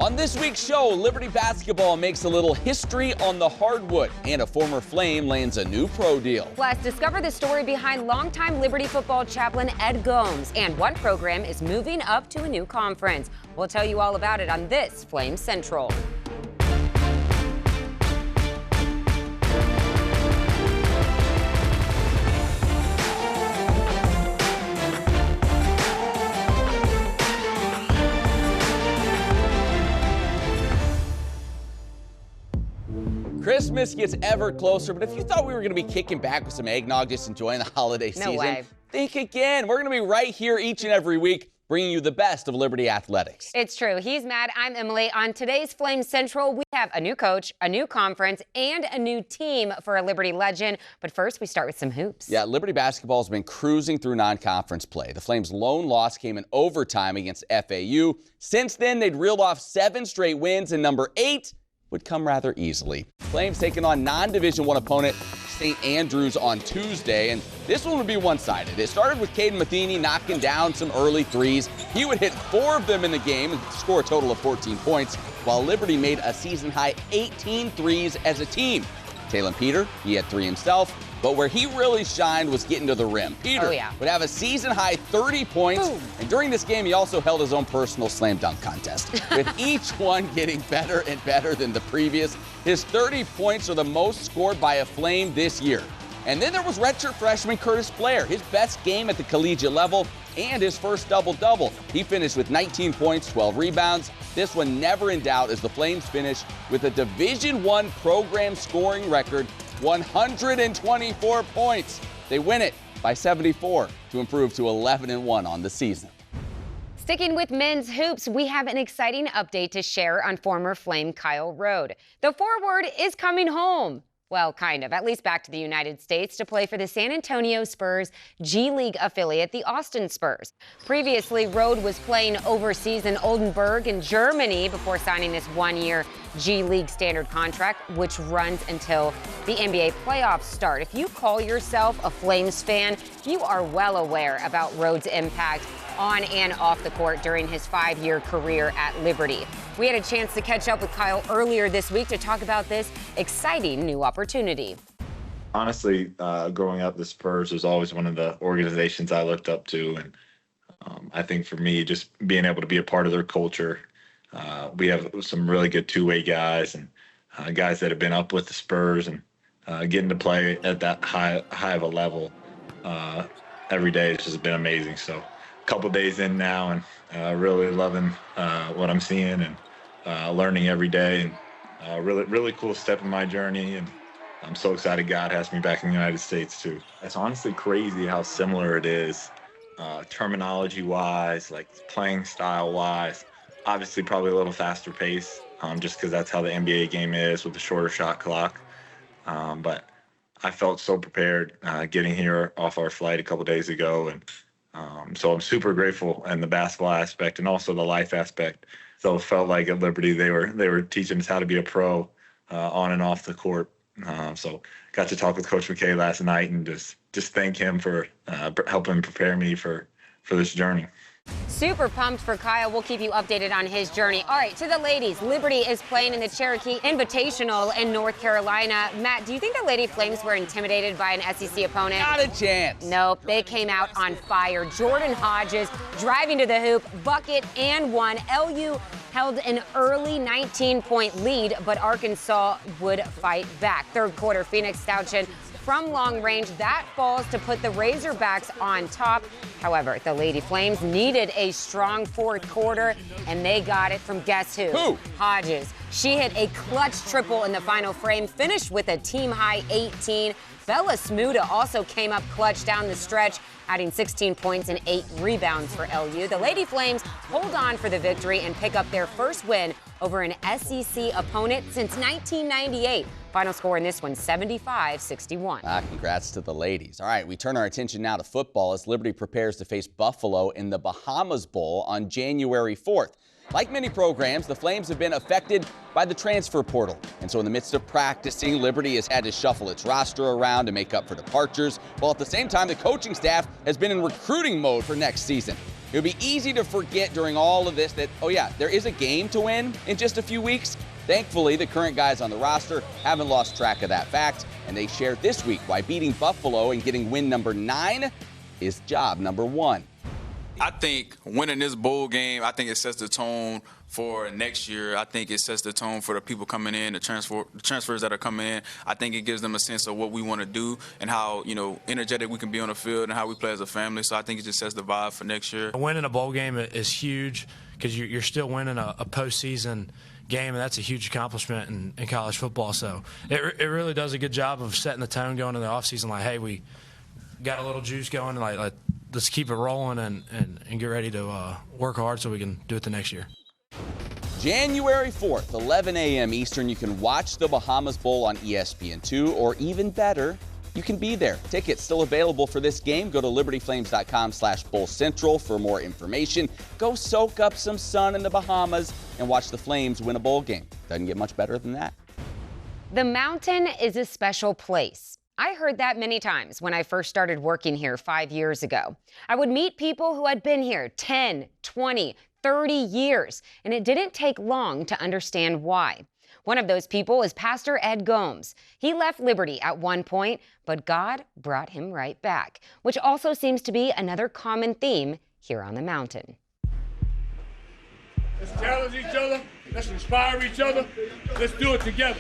On this week's show, Liberty basketball makes a little history on the hardwood, and a former Flame lands a new pro deal. Plus, discover the story behind longtime Liberty football chaplain Ed Gomes, and one program is moving up to a new conference. We'll tell you all about it on this Flame Central. Christmas gets ever closer, but if you thought we were going to be kicking back with some eggnog, just enjoying the holiday season, way. Think again. We're going to be right here each and every week, bringing you the best of Liberty athletics. It's true. He's Matt. I'm Emily. On today's Flame Central, we have a new coach, a new conference, and a new team for a Liberty legend. But first, we start with some hoops. Yeah, Liberty basketball has been cruising through non-conference play. The Flames' lone loss came in overtime against FAU. Since then, they'd reeled off 7 straight wins, and number 8 would come rather easily. Flames taking on non-Division I opponent St. Andrews on Tuesday, and this one would be one-sided. It started with Caden Matheny knocking down some early threes. He would hit 4 of them in the game and score a total of 14 points, while Liberty made a season-high 18 threes as a team. Taylor Peter, he had 3 himself, but where he really shined was getting to the rim. Peter would have a season-high 30 points, and during this game, he also held his own personal slam dunk contest, with each one getting better and better than the previous. His 30 points are the most scored by a Flame this year. And then there was redshirt freshman Curtis Blair, his best game at the collegiate level and his first double-double. He finished with 19 points, 12 rebounds. This one never in doubt as the Flames finish with a Division I program scoring record, 124 points. They win it by 74 to improve to 11-1 on the season. Sticking with men's hoops, we have an exciting update to share on former Flame Kyle Rode. The forward is coming home. Well, kind of, at least back to the United States to play for the San Antonio Spurs G League affiliate, the Austin Spurs. Previously, Rode was playing overseas in Oldenburg in Germany before signing this 1-year G League standard contract, which runs until the NBA playoffs start. If you call yourself a Flames fan, you are well aware about Rode's impact on and off the court during his 5-year career at Liberty. We had a chance to catch up with Kyle earlier this week to talk about this exciting new opportunity. Honestly, growing up, the Spurs was always one of the organizations I looked up to. And I think for me, just being able to be a part of their culture, we have some really good two-way guys and guys that have been up with the Spurs and getting to play at that high of a level every day has just been amazing. So a couple days in now and really loving what I'm seeing and learning every day, and really cool step in my journey. And I'm so excited God has me back in the United States too. It's honestly crazy how similar it is terminology-wise, like playing style-wise. Obviously probably a little faster pace just because that's how the NBA game is with the shorter shot clock. But I felt so prepared getting here off our flight a couple days ago, and so I'm super grateful in the basketball aspect and also the life aspect. So it felt like at Liberty they were teaching us how to be a pro on and off the court. So got to talk with Coach McKay last night and just thank him for helping prepare me for this journey. Super pumped for Kyle. We'll keep you updated on his journey. All right, to the ladies. Liberty is playing in the Cherokee Invitational in North Carolina. Matt, do you think the Lady Flames were intimidated by an SEC opponent? Not a chance. Nope, they came out on fire. Jordan Hodges driving to the hoop, bucket and one. LU held an early 19-point lead, but Arkansas would fight back. Third quarter, Phoenix Stouchen from long range. That falls to put the Razorbacks on top. However, the Lady Flames needed a strong fourth quarter, and they got it from guess who? Who? Hodges. She hit a clutch triple in the final frame, finished with a team-high 18. Bella Smuda also came up clutch down the stretch, adding 16 points and 8 rebounds for LU. The Lady Flames hold on for the victory and pick up their first win over an SEC opponent since 1998. Final score in this one, 75-61. Congrats to the ladies. All right, we turn our attention now to football as Liberty prepares to face Buffalo in the Bahamas Bowl on January 4th. Like many programs, the Flames have been affected by the transfer portal. And so in the midst of practicing, Liberty has had to shuffle its roster around to make up for departures, while at the same time, the coaching staff has been in recruiting mode for next season. It would be easy to forget during all of this that, oh yeah, there is a game to win in just a few weeks. Thankfully, the current guys on the roster haven't lost track of that fact, and they shared this week why beating Buffalo and getting win number 9 is job number 1. I think winning this bowl game, I think it sets the tone for next year. I think it sets the tone for the people coming in, the transfers that are coming in. I think it gives them a sense of what we want to do and how, energetic we can be on the field and how we play as a family. So I think it just sets the vibe for next year. Winning a bowl game is huge because you're still winning a postseason game, and that's a huge accomplishment in college football. So it really does a good job of setting the tone going into the offseason. Like, hey, we got a little juice going, like let's keep it rolling and get ready to work hard so we can do it the next year. January 4th, 11 a.m. Eastern, you can watch the Bahamas Bowl on ESPN2, or even better, you can be there. Tickets still available for this game. Go to libertyflames.com/BowlCentral for more information. Go soak up some sun in the Bahamas and watch the Flames win a bowl game. Doesn't get much better than that. The mountain is a special place. I heard that many times when I first started working here 5 years ago. I would meet people who had been here 10, 20, 30 years, and it didn't take long to understand why. One of those people is Pastor Ed Gomes. He left Liberty at one point, but God brought him right back, which also seems to be another common theme here on the mountain. Let's challenge each other. Let's inspire each other. Let's do it together.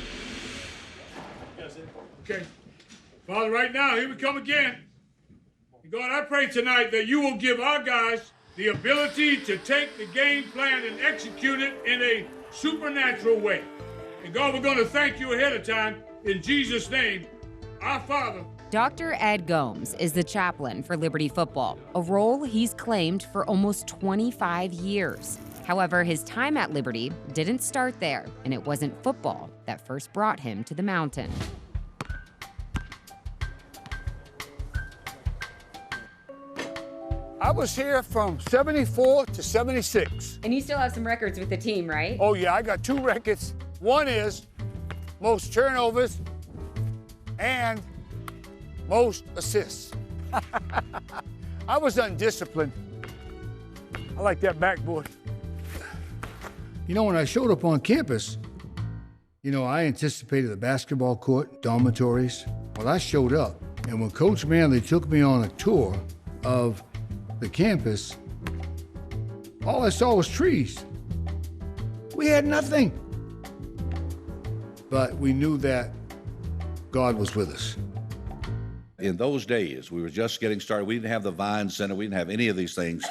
Okay. Father, right now, here we come again. God, I pray tonight that you will give our guys the ability to take the game plan and execute it in a supernatural way. And God, we're going to thank you ahead of time in Jesus' name, our Father. Dr. Ed Gomes is the chaplain for Liberty football, a role he's claimed for almost 25 years. However, his time at Liberty didn't start there, and it wasn't football that first brought him to the mountain. I was here from 74 to 76. And you still have some records with the team, right? Oh, yeah, I got 2 records. One is most turnovers and most assists. I was undisciplined. I like that backboard. When I showed up on campus, I anticipated a basketball court, dormitories. Well, I showed up, and when Coach Manley took me on a tour of the campus, all I saw was trees. We had nothing. But we knew that God was with us. In those days, we were just getting started. We didn't have the Vine Center. We didn't have any of these things.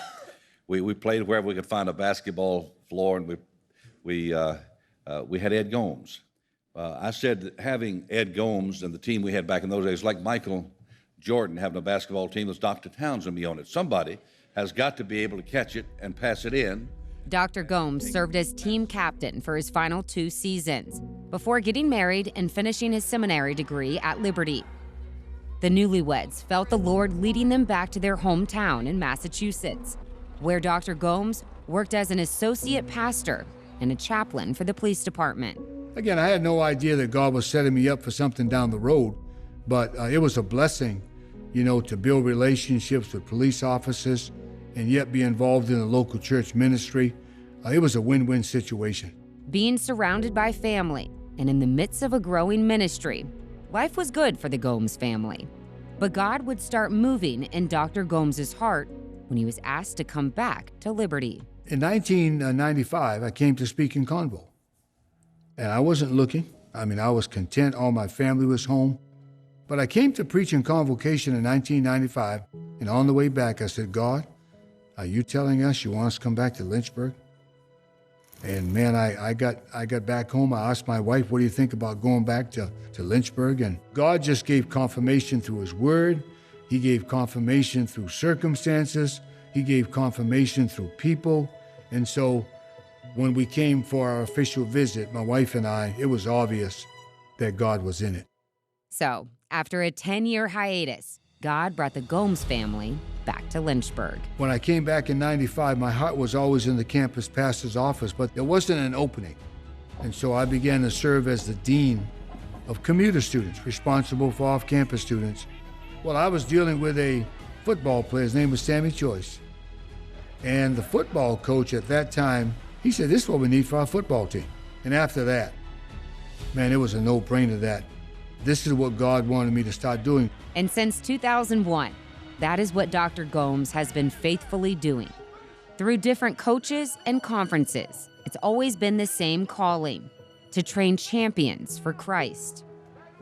We played wherever we could find a basketball floor, and we had Ed Gomes. I said that having Ed Gomes and the team we had back in those days, like Michael Jordan having a basketball team, was Dr. Townsend be on it. Somebody has got to be able to catch it and pass it in. Dr. Gomes served as team captain for his final 2 seasons before getting married and finishing his seminary degree at Liberty. The newlyweds felt the Lord leading them back to their hometown in Massachusetts, where Dr. Gomes worked as an associate pastor and a chaplain for the police department. Again, I had no idea that God was setting me up for something down the road, but it was a blessing, to build relationships with police officers and yet be involved in a local church ministry. It was a win-win situation. Being surrounded by family and in the midst of a growing ministry, life was good for the Gomes family. But God would start moving in Dr. Gomes's heart when he was asked to come back to Liberty. In 1995, I came to speak in Convo. And I wasn't looking. I was content. All my family was home. But I came to preach in Convocation in 1995, and on the way back, I said, God, are you telling us you want us to come back to Lynchburg? And man, I got back home. I asked my wife, what do you think about going back to Lynchburg? And God just gave confirmation through his word. He gave confirmation through circumstances. He gave confirmation through people. And so when we came for our official visit, my wife and I, it was obvious that God was in it. So, after a 10-year hiatus, God brought the Gomes family back to Lynchburg. When I came back in 95, my heart was always in the campus pastor's office, but there wasn't an opening. And so I began to serve as the dean of commuter students, responsible for off-campus students. Well, I was dealing with a football player. His name was Sammy Choice. And the football coach at that time, he said, this is what we need for our football team. And after that, man, it was a no-brainer that this is what God wanted me to start doing. And since 2001, that is what Dr. Gomes has been faithfully doing. Through different coaches and conferences, it's always been the same calling, to train champions for Christ.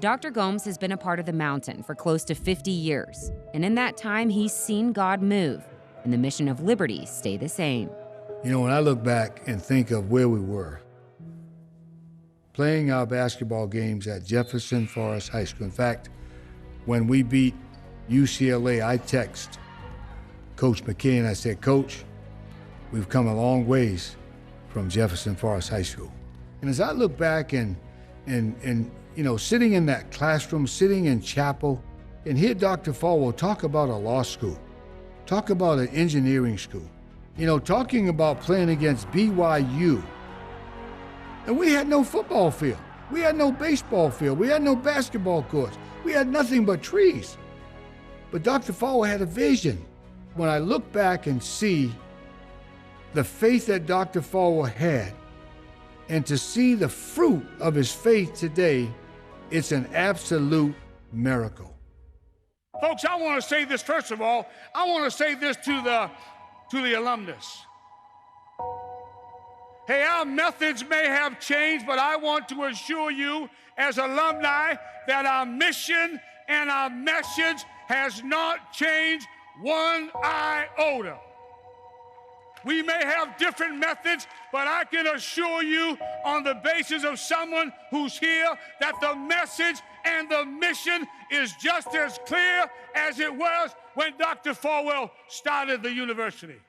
Dr. Gomes has been a part of the Mountain for close to 50 years, and in that time, he's seen God move and the mission of liberty stay the same. You know, when I look back and think of where we were, playing our basketball games at Jefferson Forest High School. In fact, when we beat UCLA, I text Coach McKay and I said, Coach, we've come a long ways from Jefferson Forest High School. And as I look back and you know, sitting in that classroom, sitting in chapel, and hear Dr. Falwell talk about a law school, talk about an engineering school, you know, talking about playing against BYU. And we had no football field. We had no baseball field. We had no basketball courts. We had nothing but trees. But Dr. Falwell had a vision. When I look back and see the faith that Dr. Falwell had, and to see the fruit of his faith today, it's an absolute miracle. Folks, I want to say this first of all. I want to say this to the alumnus. Hey, our methods may have changed, but I want to assure you as alumni that our mission and our message has not changed one iota. We may have different methods, but I can assure you on the basis of someone who's here that the message and the mission is just as clear as it was when Dr. Falwell started the university.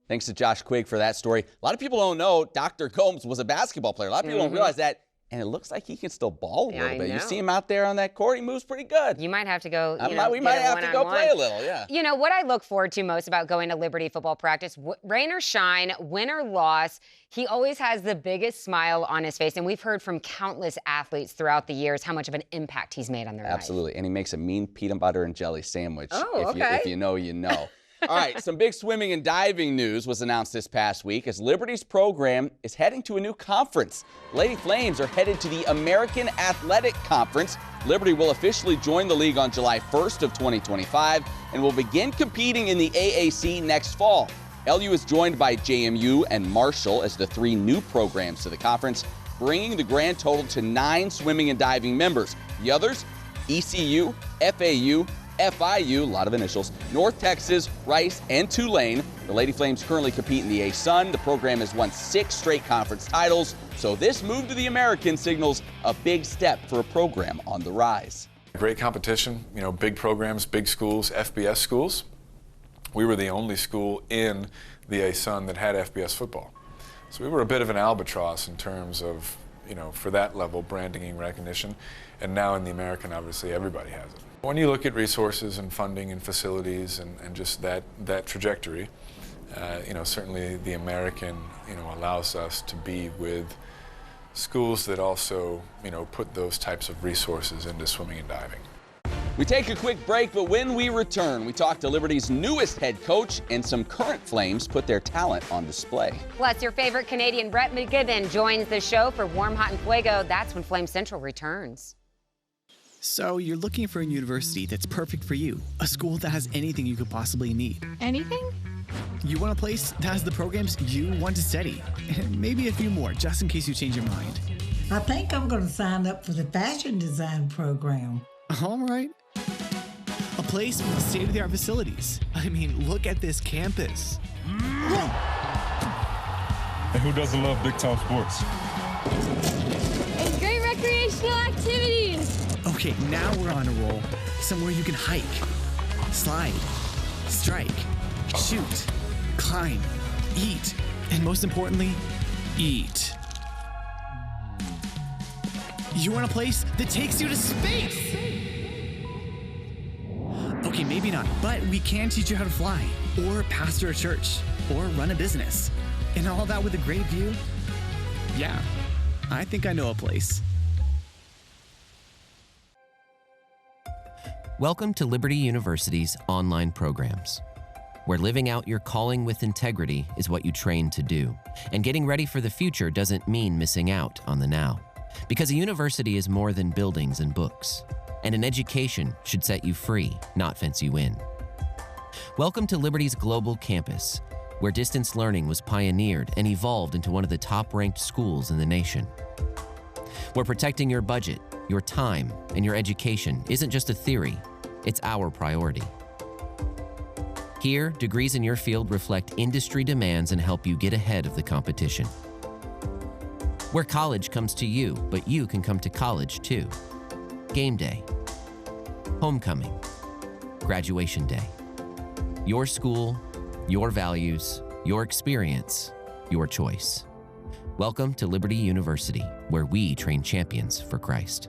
Thanks to Josh Quigg for that story. A lot of people don't know Dr. Gomes was a basketball player. A lot of people don't realize that. And it looks like he can still ball a little bit. You see him out there on that court, he moves pretty good. You might have to go, we might have to go play a little, yeah. You know, what I look forward to most about going to Liberty football practice, rain or shine, win or loss, he always has the biggest smile on his face. And we've heard from countless athletes throughout the years how much of an impact he's made on their life. Absolutely. And he makes a mean peanut butter and jelly sandwich. Oh, okay. If you know, you know. All right, some big swimming and diving news was announced this past week as Liberty's program is heading to a new conference. Lady Flames are headed to the American Athletic Conference. Liberty will officially join the league on July 1st of 2025 and will begin competing in the AAC next fall. LU is joined by JMU and Marshall as the three new programs to the conference, bringing the grand total to 9 swimming and diving members. The others, ECU, FAU, FIU, a lot of initials, North Texas, Rice, and Tulane. The Lady Flames currently compete in the ASUN. The program has won 6 straight conference titles, so this move to the American signals a big step for a program on the rise. Great competition, you know, big programs, big schools, FBS schools. We were the only school in the ASUN that had FBS football. So we were a bit of an albatross in terms of, you know, for that level, branding and recognition. And now in the American, obviously, everybody has it. When you look at resources and funding and facilities and just that trajectory, you know, certainly the American, you know, allows us to be with schools that also, you know, put those types of resources into swimming and diving. We take a quick break, but when we return, we talk to Liberty's newest head coach and some current Flames put their talent on display. Plus, your favorite Canadian, Brett McGibbon, joins the show for Warm, Hot, and Fuego. That's when Flame Central returns. So you're looking for a university that's perfect for you, a school that has anything you could possibly need. Anything? You want a place that has the programs you want to study, and maybe a few more, just in case you change your mind. I think I'm going to sign up for the fashion design program. All right. A place with state-of-the-art facilities. I mean, look at this campus. And who doesn't love big-time sports? And great recreational activities. Okay, now we're on a roll. Somewhere you can hike, slide, strike, shoot, climb, eat, and most importantly, eat. You want a place that takes you to space? Okay, maybe not, but we can teach you how to fly, or pastor a church, or run a business. And all that with a great view? Yeah, I think I know a place. Welcome to Liberty University's online programs, where living out your calling with integrity is what you train to do. And getting ready for the future doesn't mean missing out on the now. Because a university is more than buildings and books. And an education should set you free, not fence you in. Welcome to Liberty's global campus, where distance learning was pioneered and evolved into one of the top-ranked schools in the nation. Where protecting your budget, your time, and your education isn't just a theory, it's our priority. Here, degrees in your field reflect industry demands and help you get ahead of the competition. Where college comes to you, but you can come to college too. Game day, homecoming, graduation day. Your school, your values, your experience, your choice. Welcome to Liberty University, where we train champions for Christ.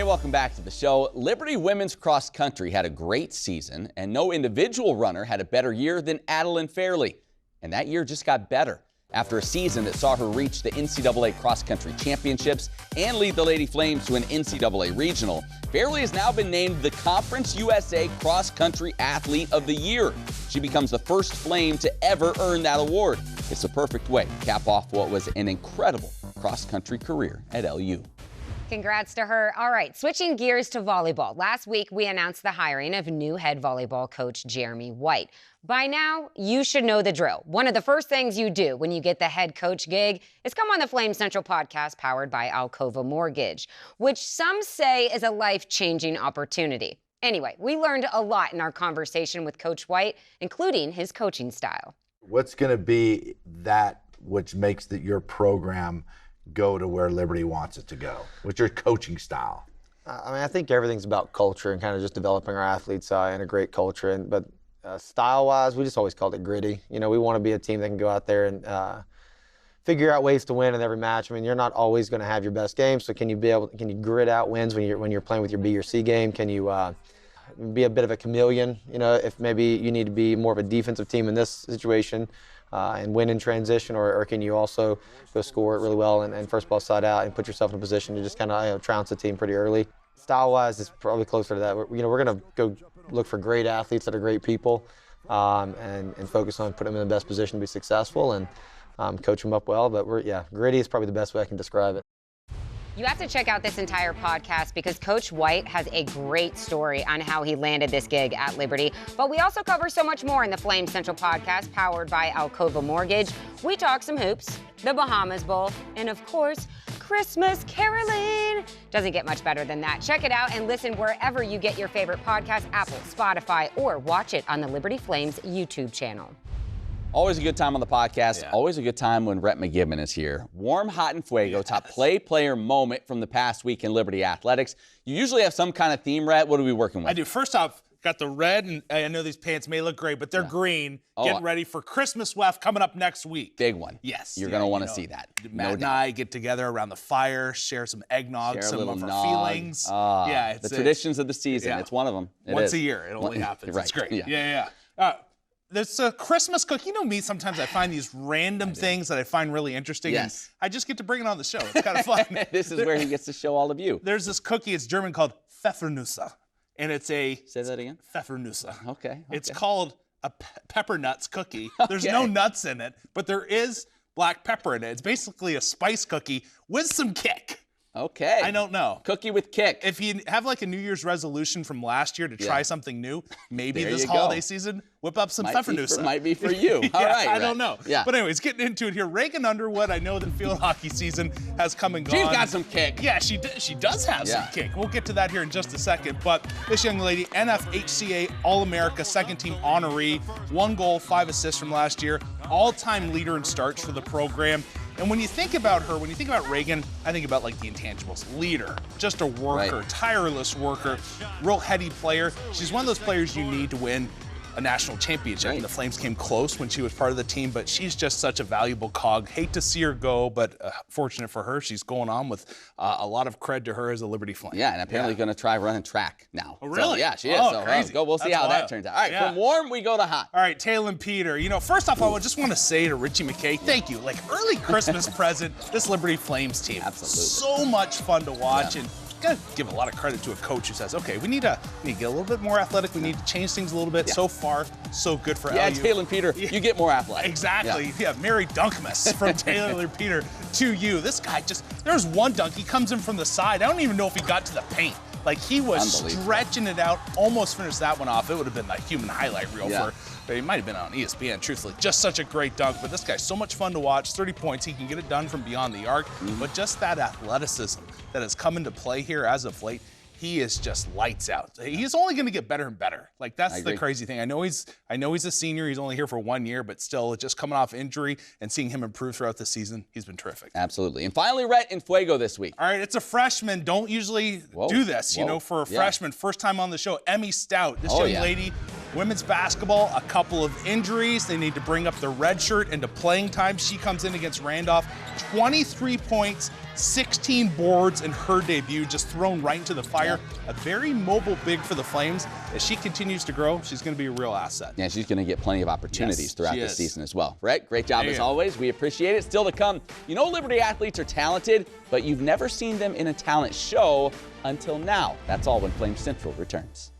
Welcome back to the show. Liberty Women's Cross Country had a great season, and no individual runner had a better year than Adeline Fairley. And that year just got better after a season that saw her reach the NCAA Cross Country Championships and lead the Lady Flames to an NCAA Regional. Fairley has now been named the Conference USA Cross Country Athlete of the Year. She becomes the first Flame to ever earn that award. It's a perfect way to cap off what was an incredible cross-country career at LU. Congrats to her. All right, switching gears to volleyball. Last week, we announced the hiring of new head volleyball coach Jeremy White. By now, you should know the drill. One of the first things you do when you get the head coach gig is come on the Flame Central podcast powered by Alcova Mortgage, which some say is a life-changing opportunity. Anyway, we learned a lot in our conversation with Coach White, including his coaching style. What's going to be that which makes your program go to where Liberty wants it to go? What's your coaching style? I think everything's about culture and kind of just developing our athletes in a great culture. But style-wise, we just always called it gritty. You know, we want to be a team that can go out there and figure out ways to win in every match. I mean, you're not always going to have your best game, so can you grit out wins when you're playing with your B or C game? Can you be a bit of a chameleon? You know, if maybe you need to be more of a defensive team in this situation, and win in transition, or can you also go score it really well and first ball side out and put yourself in a position to just kind of trounce the team pretty early? Style-wise, it's probably closer to that. We're going to go look for great athletes that are great people, and focus on putting them in the best position to be successful and coach them up well. But gritty is probably the best way I can describe it. You have to check out this entire podcast because Coach White has a great story on how he landed this gig at Liberty. But we also cover so much more in the Flame Central podcast powered by Alcova Mortgage. We talk some hoops, the Bahamas Bowl, and of course, Christmas caroling. Doesn't get much better than that. Check it out and listen wherever you get your favorite podcast, Apple, Spotify, or watch it on the Liberty Flames YouTube channel. Always a good time on the podcast. Yeah. Always a good time when Rhett McGibbon is here. Warm, hot, and fuego. Yes. Top player moment from the past week in Liberty Athletics. You usually have some kind of theme, Rhett. What are we working with? I do. First off, got the red, and I know these pants may look great, but they're green. Getting ready for Christmas Weft coming up next week. Big one. Yes. You're going to want to see that. Matt and I get together around the fire, share some eggnog, some of our feelings. The traditions of the season. Yeah. It's one of them. Once a year. It only happens. Right. It's great. Yeah. There's a Christmas cookie. You know me, sometimes I find these random things that I find really interesting. Yes. And I just get to bring it on the show. It's kind of fun. This is where he gets to show all of you. There's this cookie. It's German called Pfeffernusse. And it's a... Say that again? Pfeffernusse. Okay. It's called a pepper nuts cookie. There's no nuts in it, but there is black pepper in it. It's basically a spice cookie with some kick. Okay. I don't know. Cookie with kick. If you have like a New Year's resolution from last year to try something new, maybe this holiday season, whip up some Pfeffernusse. Might be for you. All right. I don't know. Yeah. But anyways, getting into it here. Reagan Underwood, I know that field hockey season has come and gone. She's got some kick. Yeah, she does have some kick. We'll get to that here in just a second. But this young lady, NFHCA All-America second team honoree, 1 goal, 5 assists from last year, all-time leader in starts for the program. And when you think about her, when you think about Reagan, I think about like the intangibles. Leader, just a worker, tireless worker, real heady player. She's one of those players you need to win a national championship. And the Flames came close when she was part of the team, but she's just such a valuable cog. Hate to see her go, but fortunate for her, she's going on with a lot of cred to her as a Liberty Flame. Yeah, and apparently going to try running track now. Oh, really? So, yeah, she is. Oh, crazy. We'll see how that turns out. All right, from warm, we go to hot. All right, Taylor Peter. You know, first off, I just want to say to Richie McKay, thank you. Like, early Christmas present, this Liberty Flames team. Absolutely. So much fun to watch. And gotta give a lot of credit to a coach who says, okay, we need to get a little bit more athletic. We need to change things a little bit. So far, so good for LU. Taylor Peter, you get more athletic. Exactly. Yeah, Mary Dunkmas from Taylor Peter to you. This guy there's one dunk. He comes in from the side. I don't even know if he got to the paint. Like, he was stretching it out, almost finished that one off. It would have been a human highlight reel but he might have been on ESPN, truthfully. Just such a great dunk. But this guy's so much fun to watch. 30 points. He can get it done from beyond the arc. But just that athleticism that has come into play here as of late, he is just lights out. He's only going to get better and better. Like, that's the crazy thing. I know he's a senior. He's only here for 1 year, but still, just coming off injury and seeing him improve throughout the season, he's been terrific. Absolutely. And finally, Rhett in Fuego this week. All right, it's a freshman. Don't usually do this, you know, for a freshman. First time on the show, Emmy Stout. This young lady, women's basketball, a couple of injuries. They need to bring up the red shirt into playing time. She comes in against Randolph, 23 points, 16 boards in her debut, just thrown right into the fire. A very mobile big for the Flames. As she continues to grow, she's going to be a real asset. Yeah, she's going to get plenty of opportunities throughout this season as well. Rhett, great job as always. We appreciate it. Still to come, you know Liberty athletes are talented, but you've never seen them in a talent show until now. That's all when Flame Central returns.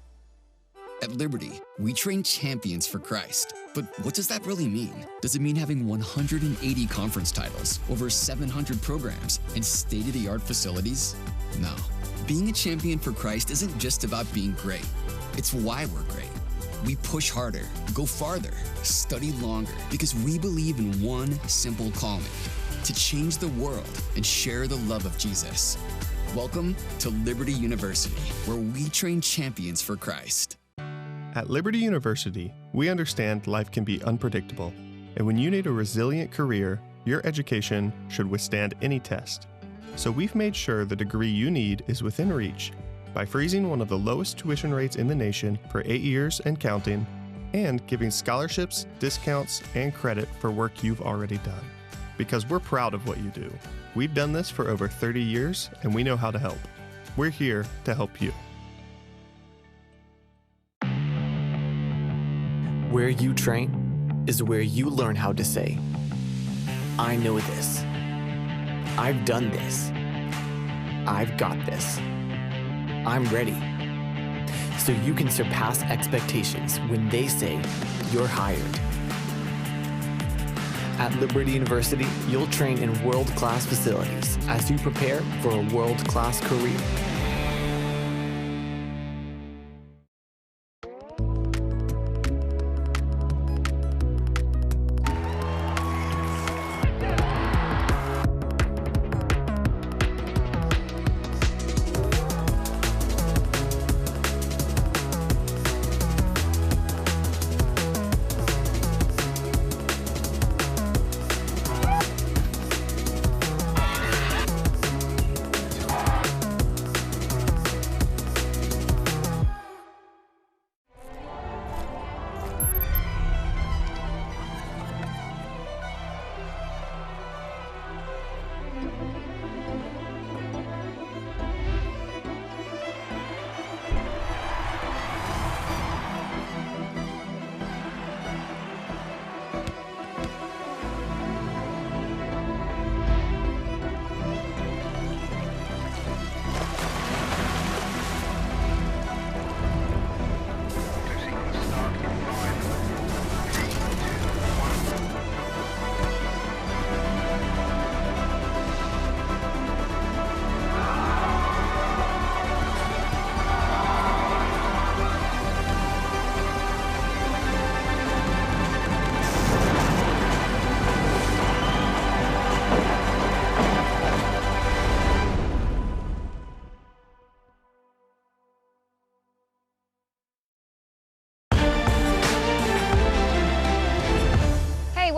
At Liberty, we train champions for Christ. But what does that really mean? Does it mean having 180 conference titles, over 700 programs, and state-of-the-art facilities? No. Being a champion for Christ isn't just about being great. It's why we're great. We push harder, go farther, study longer, because we believe in one simple calling: to change the world and share the love of Jesus. Welcome to Liberty University, where we train champions for Christ. At Liberty University, we understand life can be unpredictable, and when you need a resilient career, your education should withstand any test. So we've made sure the degree you need is within reach by freezing one of the lowest tuition rates in the nation for 8 years and counting, and giving scholarships, discounts, and credit for work you've already done. Because we're proud of what you do. We've done this for over 30 years, and we know how to help. We're here to help you. Where you train is where you learn how to say, I know this. I've done this. I've got this. I'm ready. So you can surpass expectations when they say you're hired. At Liberty University, you'll train in world-class facilities as you prepare for a world-class career.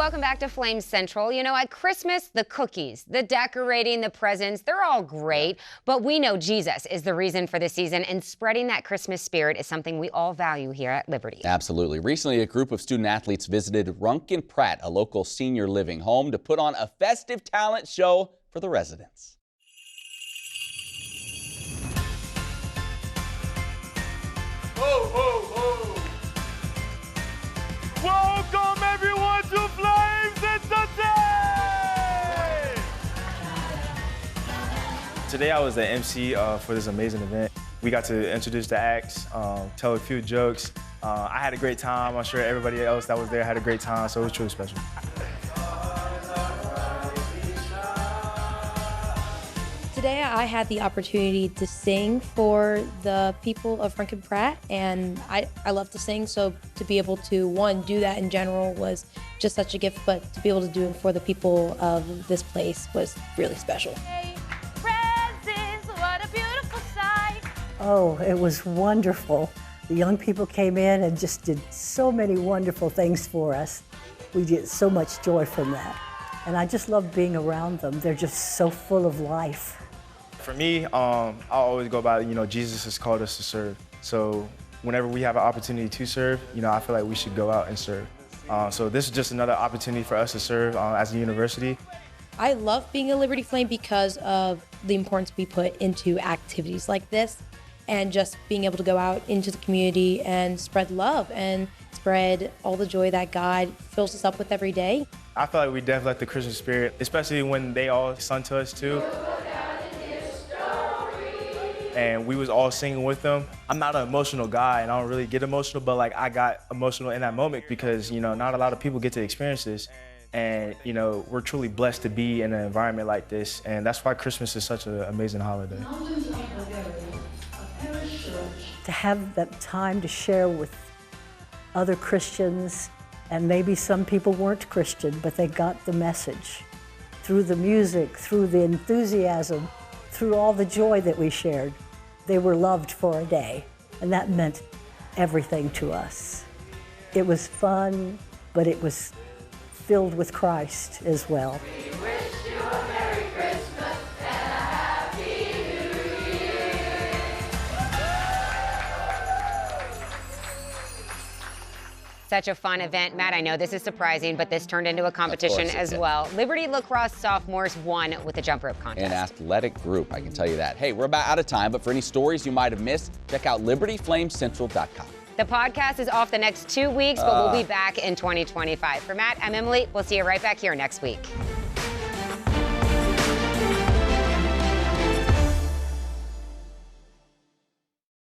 welcome back to Flame Central. You know, at Christmas, the cookies, the decorating, the presents, they're all great. But we know Jesus is the reason for the season, and spreading that Christmas spirit is something we all value here at Liberty. Absolutely. Recently, a group of student athletes visited Runk Pratt, a local senior living home, to put on a festive talent show for the residents. Ho, ho, ho! Welcome everyone to Flames Entertain! Today I was the MC for this amazing event. We got to introduce the acts, tell a few jokes. I had a great time. I'm sure everybody else that was there had a great time, so it was truly special. Today I had the opportunity to sing for the people of Runk Pratt, and I love to sing, so to be able to, one, do that in general was just such a gift, but to be able to do it for the people of this place was really special. What a beautiful sight. Oh, it was wonderful. The young people came in and just did so many wonderful things for us. We get so much joy from that. And I just love being around them. They're just so full of life. For me, I always go about it, you know, Jesus has called us to serve. So whenever we have an opportunity to serve, you know, I feel like we should go out and serve. So this is just another opportunity for us to serve as a university. I love being a Liberty Flame because of the importance we put into activities like this, and just being able to go out into the community and spread love and spread all the joy that God fills us up with every day. I feel like we definitely like the Christmas spirit, especially when they all sung to us too. And we was all singing with them. I'm not an emotional guy and I don't really get emotional, but like I got emotional in that moment because, you know, not a lot of people get to experience this. And, you know, we're truly blessed to be in an environment like this. And that's why Christmas is such an amazing holiday. To have that time to share with other Christians, and maybe some people weren't Christian, but they got the message. Through the music, through the enthusiasm, through all the joy that we shared, they were loved for a day. And that meant everything to us. It was fun, but it was filled with Christ as well. We wish you a Merry Christmas and a Happy New Year. Such a fun event. Matt, I know this is surprising, but this turned into a competition as well. Liberty lacrosse sophomores won with the jump rope contest. An athletic group, I can tell you that. Hey, we're about out of time, but for any stories you might have missed, check out libertyflamecentral.com. The podcast is off the next 2 weeks, but we'll be back in 2025. For Matt, I'm Emily. We'll see you right back here next week.